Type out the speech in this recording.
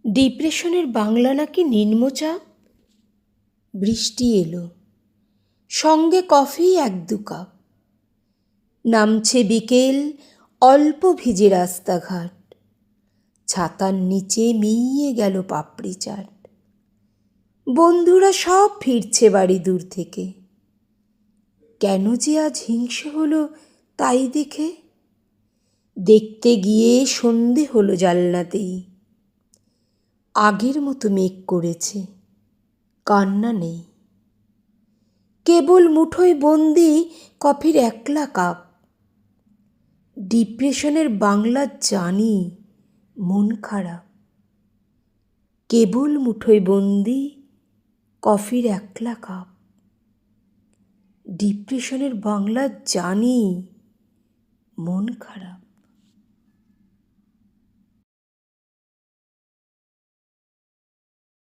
ডিপ্রেশনের বাংলা নাকি নিম্নচাপ। বৃষ্টি এলো, সঙ্গে কফি 1-2 কাপ। নামছে বিকেল, অল্প ভিজে রাস্তাঘাট। ছাতার নিচে মিইয়ে গেল পাপড়ি চাট। বন্ধুরা সব ফিরছে বাড়ি দূর থেকে। কেন যে আজ হিংসে হলো তাই দেখে। দেখতে গিয়ে সন্ধে হলো জানলাতেই। আগের মতো মেঘ করেছে, কান্না নেই। কেবল মুঠোয় বন্দি কফির 1লা কাপ। ডিপ্রেশনের বাংলা জানি, মন খারাপ। কেবল মুঠোয় বন্দি কফির 1লা কাপ। ডিপ্রেশনের বাংলা জানি, মন খারাপ।